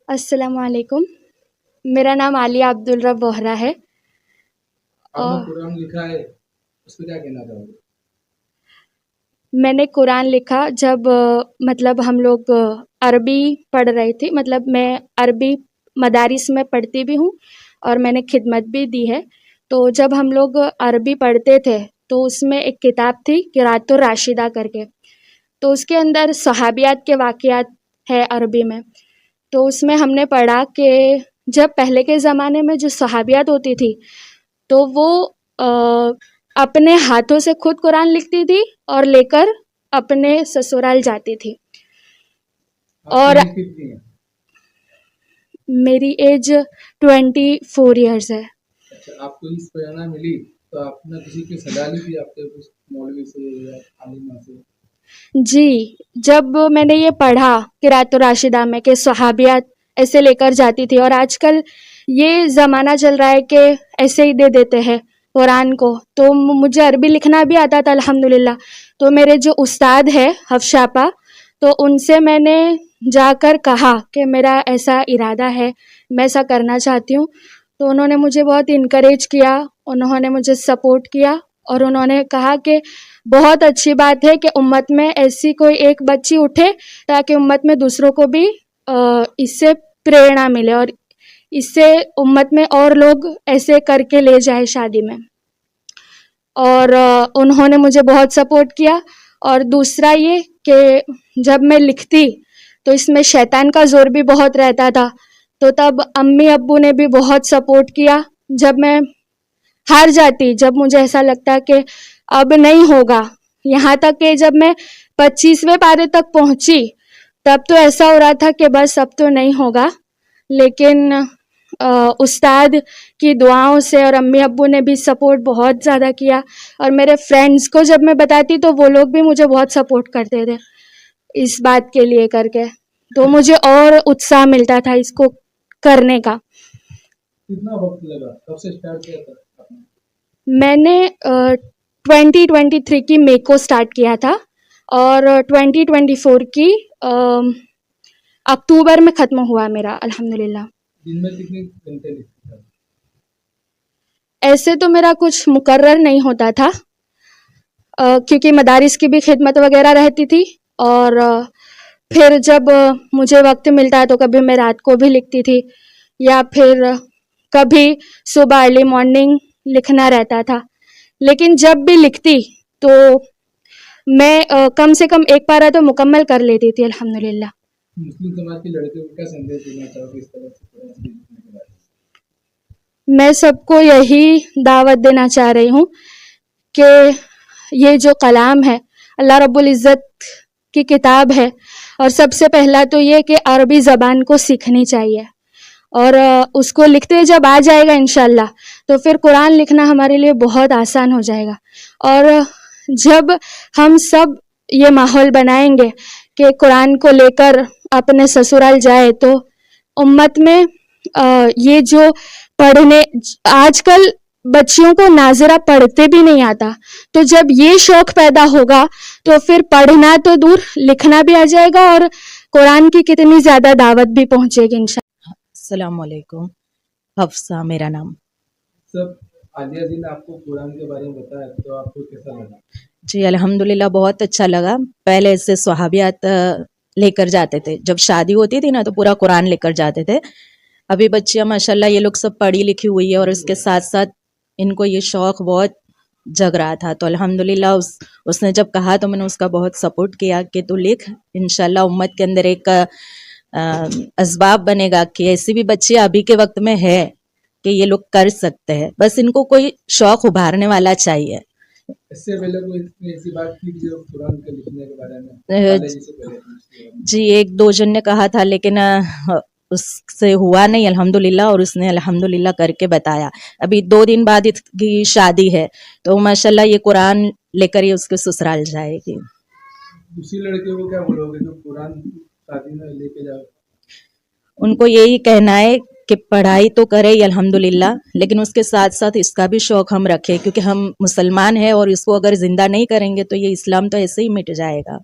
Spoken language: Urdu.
السلام علیکم، میرا نام عالیہ عبدالرب بوہرا ہے۔ آپ نے قرآن لکھا ہے، اس پہ کیا کہنا چاہو گے؟ میں نے قرآن لکھا جب مطلب ہم لوگ عربی پڑھ رہے تھے، مطلب میں عربی مدارس میں پڑھتی بھی ہوں اور میں نے خدمت بھی دی ہے۔ تو جب ہم لوگ عربی پڑھتے تھے تو اس میں ایک کتاب تھی قراءۃ الراشدہ کر کے، تو اس کے اندر صحابیات کے واقعات ہے عربی میں۔ تو اس میں ہم نے پڑھا کہ جب پہلے کے زمانے میں جو صحابیات ہوتی تھی تو وہ اپنے ہاتھوں سے خود قرآن لکھتی تھی اور لے کر اپنے سسرال جاتی تھی۔ اور میری ایج 24 ایئرز ہے۔ اچھا، آپ کو اس پریرنا ملی تو آپ نے کسی کی صلاح لی تھی، آپ کے مولوی سے یا عالمہ سے؟ جی، جب میں نے یہ پڑھا قراءۃ الراشدہ میں کہ صحابیات ایسے لے کر جاتی تھی، اور آج کل یہ زمانہ چل رہا ہے کہ ایسے ہی دے دیتے ہیں قرآن کو، تو مجھے عربی لکھنا بھی آتا تھا الحمدللہ۔ تو میرے جو استاد ہے حفصہ آپا، تو ان سے میں نے جا کر کہا کہ میرا ایسا ارادہ ہے، میں ایسا کرنا چاہتی ہوں۔ تو انہوں نے مجھے بہت انکریج کیا، انہوں نے مجھے سپورٹ کیا، اور انہوں نے کہا کہ بہت اچھی بات ہے کہ امت میں ایسی کوئی ایک بچی اٹھے تاکہ امت میں دوسروں کو بھی اس سے پریرنا ملے اور اس سے امت میں اور لوگ ایسے کر کے لے جائے شادی میں۔ اور انہوں نے مجھے بہت سپورٹ کیا۔ اور دوسرا یہ کہ جب میں لکھتی تو اس میں شیطان کا زور بھی بہت رہتا تھا، تو تب امی ابو نے بھی بہت سپورٹ کیا۔ جب میں ہار جاتی، جب مجھے ایسا لگتا کہ اب نہیں ہوگا، یہاں تک کہ جب میں 25ویں پارے تک پہنچی تب تو ایسا ہو رہا تھا کہ بس اب تو نہیں ہوگا، لیکن استاد کی دعاؤں سے اور امی ابو نے بھی سپورٹ بہت زیادہ کیا، اور میرے فرینڈز کو جب میں بتاتی تو وہ لوگ بھی مجھے بہت سپورٹ کرتے تھے اس بات کے لیے کر کے، تو مجھے اور اتساہ ملتا تھا اس کو کرنے کا۔ کتنا وقت لگا، کب سے اسٹارٹ کیا تھا؟ میں نے 2023 کی مئی کو سٹارٹ کیا تھا اور 2024 کی اکتوبر میں ختم ہوا میرا الحمدللہ۔ دن میں کتنے گھنٹے لکھتے تھے؟ ایسے تو میرا کچھ مقرر نہیں ہوتا تھا، کیونکہ مدارس کی بھی خدمت وغیرہ رہتی تھی، اور پھر جب مجھے وقت ملتا ہے تو کبھی میں رات کو بھی لکھتی تھی، یا پھر کبھی صبح ارلی مارننگ لکھنا رہتا تھا۔ لیکن جب بھی لکھتی تو میں کم سے کم ایک پارہ تو مکمل کر لیتی تھی الحمدللہ۔ مسلم سماج کی لڑکیوں کو کیا سندیش دینا چاہو گے اس طرح سے قرآن شریف لکھنے کے بارے میں؟ میں سب کو یہی دعوت دینا چاہ رہی ہوں کہ یہ جو کلام ہے اللہ رب العزت کی کتاب ہے، اور سب سے پہلا تو یہ کہ عربی زبان کو سیکھنی چاہیے، اور اس کو لکھتے جب آ جائے گا انشاءاللہ تو پھر قرآن لکھنا ہمارے لیے بہت آسان ہو جائے گا۔ اور جب ہم سب یہ ماحول بنائیں گے کہ قرآن کو لے کر اپنے سسرال جائے، تو امت میں یہ جو پڑھنے، آج کل بچیوں کو ناظرہ پڑھتے بھی نہیں آتا، تو جب یہ شوق پیدا ہوگا تو پھر پڑھنا تو دور لکھنا بھی آ جائے گا، اور قرآن کی کتنی زیادہ دعوت بھی پہنچے گی انشاءاللہ۔ السلام علیکم، حفصہ میرا نام۔ سب عالیہ جی نے آپ کو قرآن کے بارے میں بتایا تو آپ کو کیسا لگا؟ جی الحمدللہ بہت اچھا لگا۔ پہلے سے صحابیات لے کر جاتے تھے، جب شادی ہوتی تھی نا تو پورا قرآن لے کر جاتے تھے۔ ابھی بچیاں ماشاءاللہ یہ لوگ سب پڑھی لکھی ہوئی ہے، اور اس کے ساتھ ساتھ ان کو یہ شوق بہت جگ رہا تھا، تو الحمدللہ اس نے جب کہا تو میں نے اس کا بہت سپورٹ کیا کہ تو لکھ، انشاءاللہ امت کے اندر ایک اسباب بنے گا کہ ایسی بھی بچے ابھی کے وقت میں ہے کہ یہ لوگ کر سکتے ہیں، بس ان کو کوئی شوق ابھارنے والا چاہیے۔ اس سے پہلے کوئی ایسی بات کی جو قرآن کے لکھنے کے بارے میں؟ جی ایک دو جن نے کہا تھا، لیکن اس سے ہوا نہیں الحمدللہ، اور اس نے الحمدللہ کر کے بتایا۔ ابھی 2 دن بعد اس کی شادی ہے، تو ماشاءاللہ یہ قرآن لے کر ہی اس کے سسرال جائے گی۔ دوسری لڑکیوں کو کیا بولو گے جو قرآن شادی میں لے کے جاؤ؟ ان کو یہی کہنا ہے کہ پڑھائی تو کرے ہی الحمدللہ، لیکن اس کے ساتھ ساتھ اس کا بھی شوق ہم رکھیں، کیونکہ ہم مسلمان ہیں، اور اس کو اگر زندہ نہیں کریں گے تو یہ اسلام تو ایسے ہی مٹ جائے گا۔